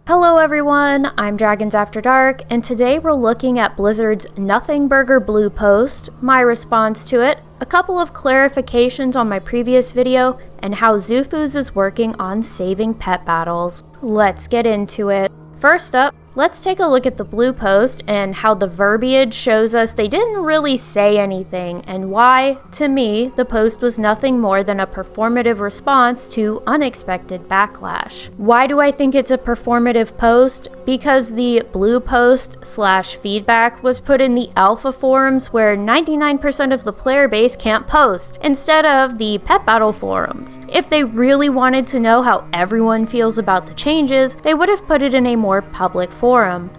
Hello everyone, I'm Dragons After Dark, and today we're looking at Blizzard's Nothing Burger Blue post, my response to it, a couple of clarifications on my previous video, and how Zufus is working on saving pet battles. Let's get into it. First up, let's take a look at the blue post and how the verbiage shows us they didn't really say anything, and why, to me, the post was nothing more than a performative response to unexpected backlash. Why do I think it's a performative post? Because the blue post / feedback was put in the alpha forums where 99% of the player base can't post, instead of the pet battle forums. If they really wanted to know how everyone feels about the changes, they would have put it in a more public forum.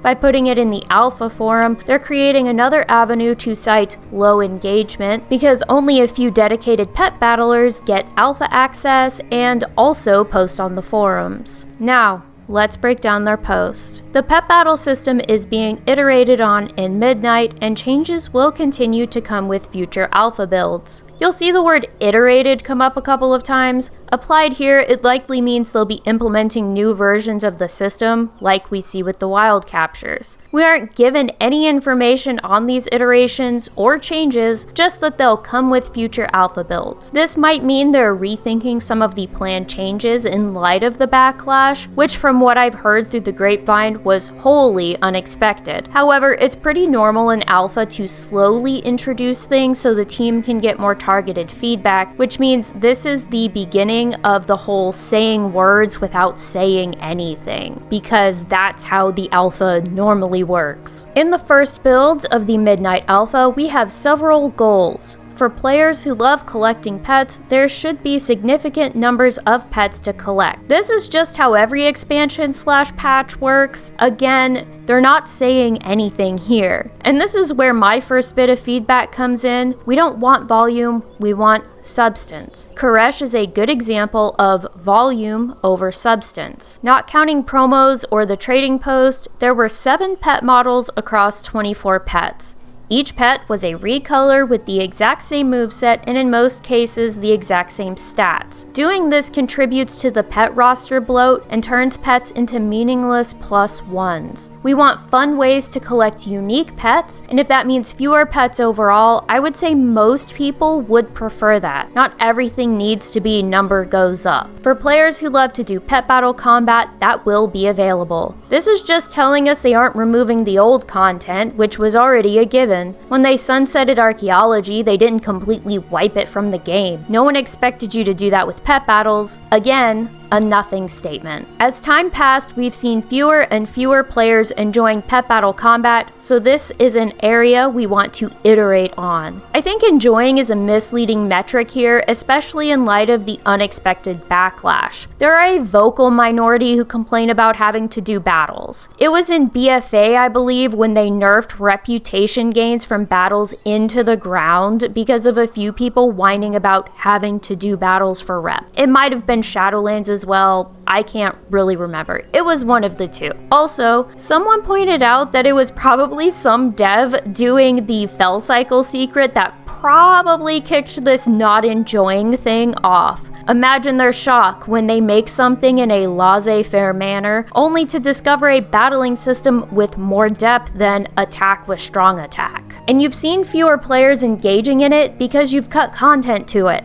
By putting it in the alpha forum, they're creating another avenue to cite low engagement, because only a few dedicated pet battlers get alpha access and also post on the forums. Now, let's break down their post. The pet battle system is being iterated on in Midnight, and changes will continue to come with future alpha builds. You'll see the word iterated come up a couple of times. Applied here, it likely means they'll be implementing new versions of the system, like we see with the wild captures. We aren't given any information on these iterations or changes, just that they'll come with future alpha builds. This might mean they're rethinking some of the planned changes in light of the backlash, which from what I've heard through the grapevine was wholly unexpected. However, it's pretty normal in alpha to slowly introduce things so the team can get more targeted feedback, which means this is the beginning of the whole saying words without saying anything, because that's how the alpha normally works. In the first builds of the Midnight Alpha, we have several goals. For players who love collecting pets, there should be significant numbers of pets to collect. This is just how every expansion / patch works. Again, they're not saying anything here. And this is where my first bit of feedback comes in. We don't want volume, we want substance. Koresh is a good example of volume over substance. Not counting promos or the trading post, there were 7 pet models across 24 pets. Each pet was a recolor with the exact same moveset and in most cases the exact same stats. Doing this contributes to the pet roster bloat and turns pets into meaningless +1s. We want fun ways to collect unique pets, and if that means fewer pets overall, I would say most people would prefer that. Not everything needs to be number goes up. For players who love to do pet battle combat, that will be available. This is just telling us they aren't removing the old content, which was already a given. When they sunsetted archaeology, they didn't completely wipe it from the game. No one expected you to do that with pet battles. Again, a nothing statement. As time passed, we've seen fewer and fewer players enjoying pet battle combat, so this is an area we want to iterate on. I think enjoying is a misleading metric here, especially in light of the unexpected backlash. There are a vocal minority who complain about having to do battles. It was in BFA, I believe, when they nerfed reputation gains from battles into the ground because of a few people whining about having to do battles for rep. It might have been Shadowlands as well, I can't really remember. It was one of the two. Also, someone pointed out that it was probably some dev doing the Fell Cycle secret that probably kicked this not enjoying thing off. Imagine their shock when they make something in a laissez-faire manner, only to discover a battling system with more depth than attack with strong attack. And you've seen fewer players engaging in it because you've cut content to it.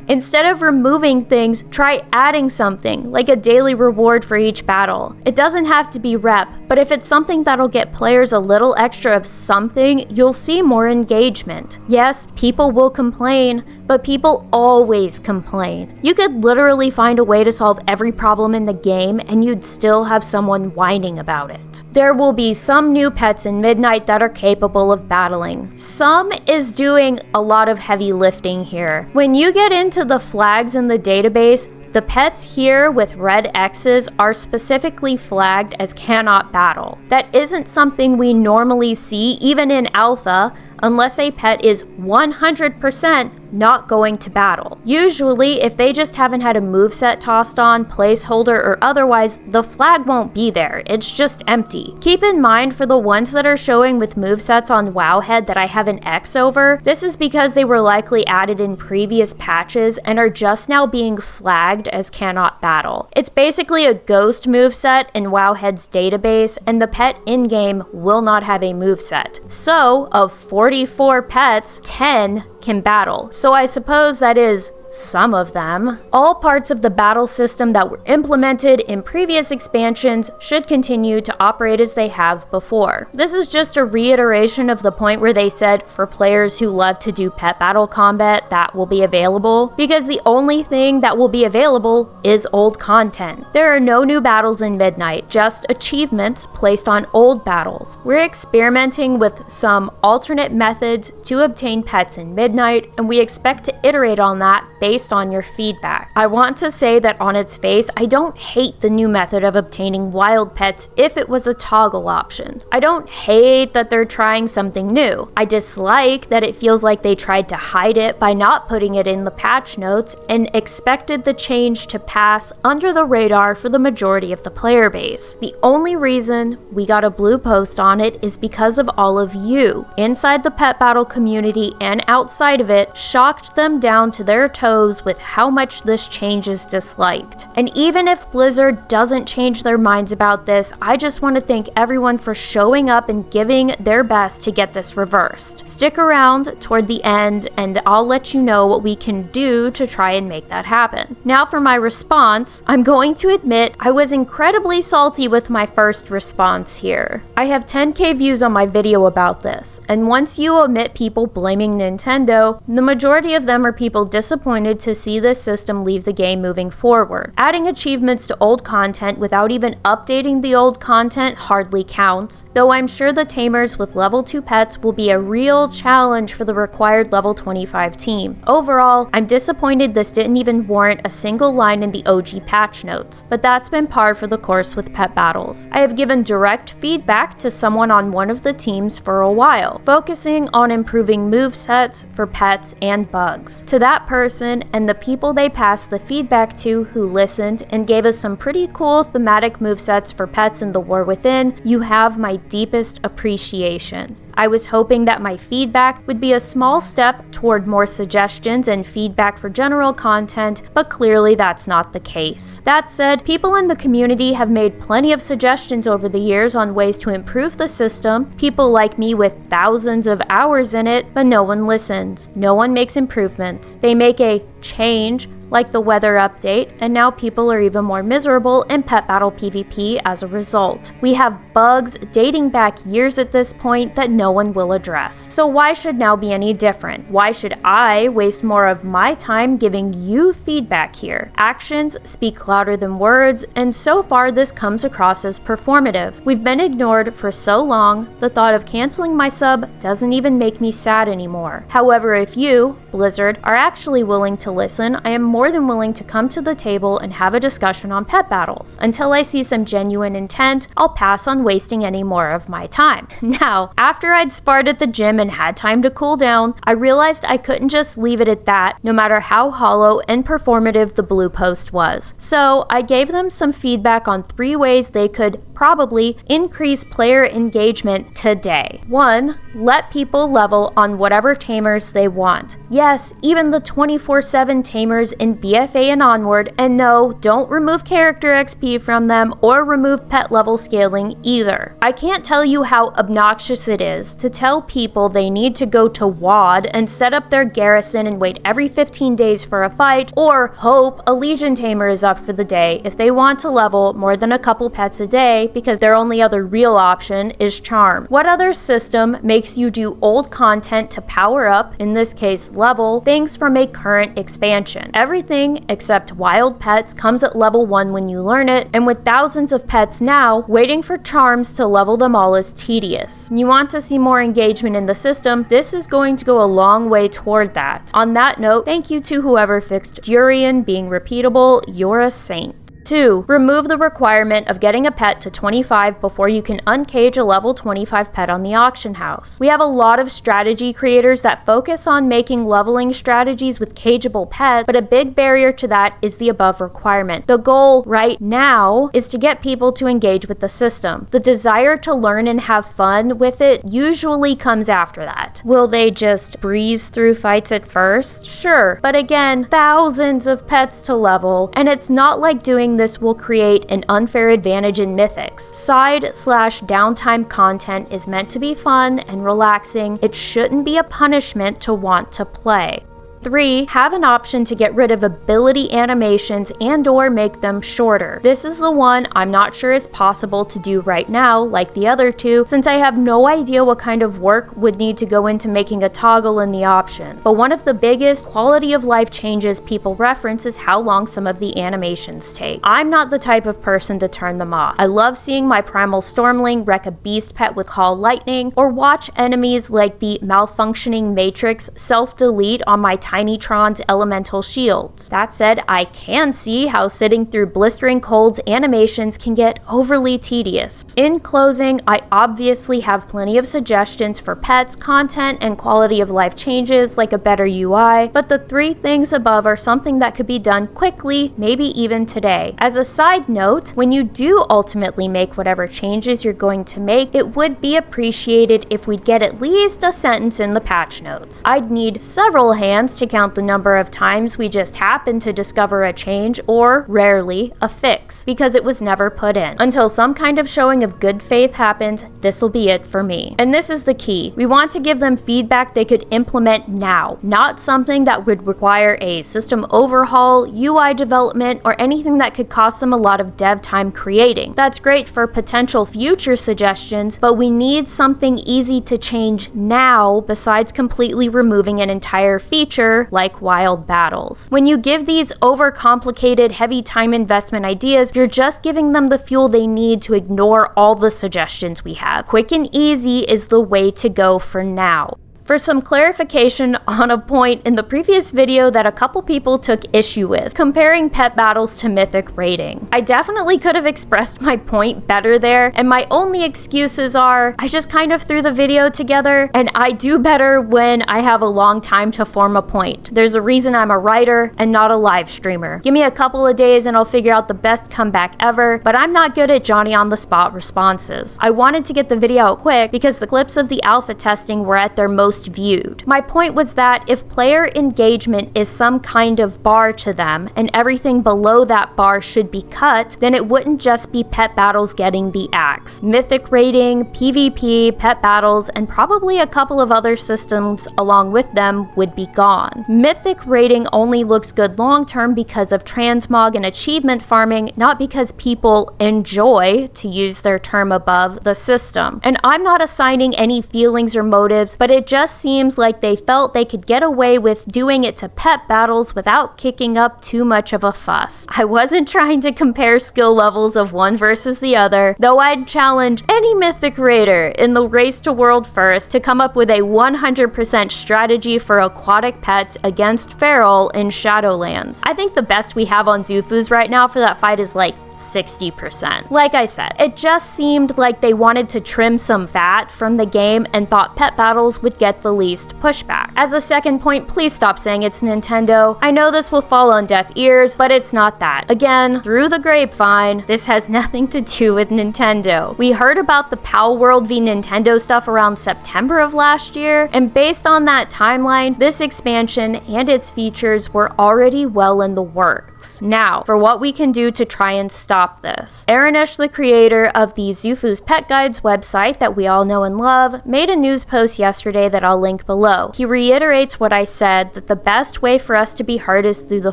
Instead of removing things, try adding something, like a daily reward for each battle. It doesn't have to be rep, but if it's something that'll get players a little extra of something, you'll see more engagement. Yes, people will complain, but people always complain. You could literally find a way to solve every problem in the game, and you'd still have someone whining about it. There will be some new pets in Midnight that are capable of battling. Some is doing a lot of heavy lifting here. When you get into the flags in the database, the pets here with red X's are specifically flagged as cannot battle. That isn't something we normally see even in alpha, unless a pet is 100% not going to battle. Usually, if they just haven't had a moveset tossed on, placeholder, or otherwise, the flag won't be there. It's just empty. Keep in mind for the ones that are showing with movesets on Wowhead that I have an X over, this is because they were likely added in previous patches and are just now being flagged as cannot battle. It's basically a ghost moveset in Wowhead's database, and the pet in-game will not have a moveset. So, of 44 pets, 10 can battle. So I suppose that is some of them. All parts of the battle system that were implemented in previous expansions should continue to operate as they have before. This is just a reiteration of the point where they said for players who love to do pet battle combat, that will be available, because the only thing that will be available is old content. There are no new battles in Midnight, just achievements placed on old battles. We're experimenting with some alternate methods to obtain pets in Midnight, and we expect to iterate on that based on your feedback. I want to say that on its face, I don't hate the new method of obtaining wild pets if it was a toggle option. I don't hate that they're trying something new. I dislike that it feels like they tried to hide it by not putting it in the patch notes and expected the change to pass under the radar for the majority of the player base. The only reason we got a blue post on it is because of all of you inside the pet battle community and outside of it shocked them down to their toes with how much this change is disliked. And even if Blizzard doesn't change their minds about this, I just want to thank everyone for showing up and giving their best to get this reversed. Stick around toward the end and I'll let you know what we can do to try and make that happen. Now for my response, I'm going to admit I was incredibly salty with my first response here. I have 10k views on my video about this, and once you omit people blaming Nintendo, the majority of them are people disappointed to see this system leave the game moving forward. Adding achievements to old content without even updating the old content hardly counts, though I'm sure the tamers with level 2 pets will be a real challenge for the required level 25 team. Overall, I'm disappointed this didn't even warrant a single line in the OG patch notes, but that's been par for the course with pet battles. I have given direct feedback to someone on one of the teams for a while, focusing on improving movesets for pets and bugs. To that person and the people they passed the feedback to who listened and gave us some pretty cool thematic movesets for pets in the War Within, you have my deepest appreciation. I was hoping that my feedback would be a small step toward more suggestions and feedback for general content, but clearly that's not the case. That said, people in the community have made plenty of suggestions over the years on ways to improve the system, people like me with thousands of hours in it, but no one listens. No one makes improvements. They make a change, like the weather update, and now people are even more miserable in pet battle PvP as a result. We have bugs dating back years at this point that no one will address. So why should now be any different? Why should I waste more of my time giving you feedback here? Actions speak louder than words, and so far this comes across as performative. We've been ignored for so long, the thought of canceling my sub doesn't even make me sad anymore. However, if you, Blizzard, are actually willing to listen, I am more than willing to come to the table and have a discussion on pet battles. Until I see some genuine intent, I'll pass on wasting any more of my time. Now, after I'd sparred at the gym and had time to cool down, I realized I couldn't just leave it at that, no matter how hollow and performative the blue post was. So I gave them some feedback on 3 ways they could probably increase player engagement today. 1. Let people level on whatever tamers they want. Yes, even the 24/7 tamers in BFA and onward, and no, don't remove character XP from them or remove pet level scaling either. I can't tell you how obnoxious it is to tell people they need to go to WAD and set up their garrison and wait every 15 days for a fight, or hope a Legion tamer is up for the day if they want to level more than a couple pets a day because their only other real option is charm. What other system makes you do old content to power up, in this case level, things from a current expansion? Everything except wild pets comes at level 1 when you learn it, and with thousands of pets now, waiting for charms to level them all is tedious. You want to see more engagement in the system, this is going to go a long way toward that. On that note, thank you to whoever fixed Durian being repeatable, you're a saint. 2. Remove the requirement of getting a pet to 25 before you can uncage a level 25 pet on the auction house. We have a lot of strategy creators that focus on making leveling strategies with cageable pets, but a big barrier to that is the above requirement. The goal right now is to get people to engage with the system. The desire to learn and have fun with it usually comes after that. Will they just breeze through fights at first? Sure, but again, thousands of pets to level, and it's not like doing this will create an unfair advantage in Mythics. Side/downtime content is meant to be fun and relaxing. It shouldn't be a punishment to want to play. 3. Have an option to get rid of ability animations and/or make them shorter. This is the one I'm not sure is possible to do right now, like the other two, since I have no idea what kind of work would need to go into making a toggle in the option. But one of the biggest quality of life changes people reference is how long some of the animations take. I'm not the type of person to turn them off. I love seeing my primal stormling wreck a beast pet with Call Lightning, or watch enemies like the malfunctioning Matrix self-delete on my Tinytron's elemental shields. That said, I can see how sitting through Blistering Cold's animations can get overly tedious. In closing, I obviously have plenty of suggestions for pets, content, and quality of life changes like a better UI, but the 3 things above are something that could be done quickly, maybe even today. As a side note, when you do ultimately make whatever changes you're going to make, it would be appreciated if we'd get at least a sentence in the patch notes. I'd need several hands to count the number of times we just happened to discover a change, or, rarely, a fix, because it was never put in. Until some kind of showing of good faith happens, this'll be it for me. And this is the key. We want to give them feedback they could implement now, not something that would require a system overhaul, UI development, or anything that could cost them a lot of dev time creating. That's great for potential future suggestions, but we need something easy to change now besides completely removing an entire feature like wild battles. When you give these overcomplicated, heavy time investment ideas, you're just giving them the fuel they need to ignore all the suggestions we have. Quick and easy is the way to go for now. For some clarification on a point in the previous video that a couple people took issue with, comparing pet battles to mythic rating. I definitely could have expressed my point better there, and my only excuses are, I just kind of threw the video together, and I do better when I have a long time to form a point. There's a reason I'm a writer and not a live streamer. Give me a couple of days and I'll figure out the best comeback ever, but I'm not good at Johnny on the spot responses. I wanted to get the video out quick because the clips of the alpha testing were at their most viewed. My point was that if player engagement is some kind of bar to them, and everything below that bar should be cut, then it wouldn't just be pet battles getting the axe. Mythic rating, PvP, pet battles, and probably a couple of other systems along with them would be gone. Mythic rating only looks good long term because of transmog and achievement farming, not because people enjoy, to use their term above, the system. And I'm not assigning any feelings or motives, but it just seems like they felt they could get away with doing it to pet battles without kicking up too much of a fuss. I wasn't trying to compare skill levels of one versus the other, though I'd challenge any mythic raider in the race to world first to come up with a 100% strategy for aquatic pets against feral in Shadowlands. I think the best we have on Zufus right now for that fight is like 60%. Like I said, it just seemed like they wanted to trim some fat from the game and thought pet battles would get the least pushback. As a second point, please stop saying it's Nintendo. I know this will fall on deaf ears, but it's not that. Again, through the grapevine, this has nothing to do with Nintendo. We heard about the Pal World v Nintendo stuff around September of last year, and based on that timeline, this expansion and its features were already well in the works. Now, for what we can do to try and stop this. Aranesh't, the creator of the Zufus Pet Guides website that we all know and love, made a news post yesterday that I'll link below. He reiterates what I said, that the best way for us to be heard is through the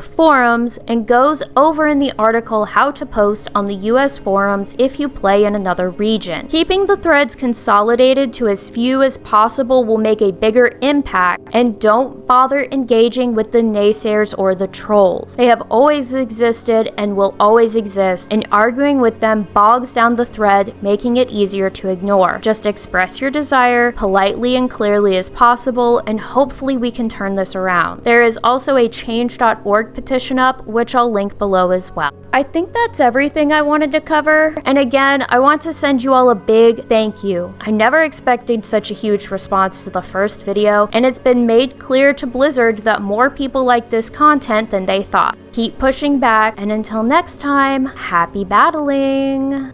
forums, and goes over in the article how to post on the US forums if you play in another region. Keeping the threads consolidated to as few as possible will make a bigger impact, and don't bother engaging with the naysayers or the trolls. They have always always existed and will always exist, and arguing with them bogs down the thread, making it easier to ignore. Just express your desire politely and clearly as possible, and hopefully we can turn this around. There is also a change.org petition up, which I'll link below as well. I think that's everything I wanted to cover, and again, I want to send you all a big thank you. I never expected such a huge response to the first video, and it's been made clear to Blizzard that more people like this content than they thought. Keep pushing back, and until next time, happy battling!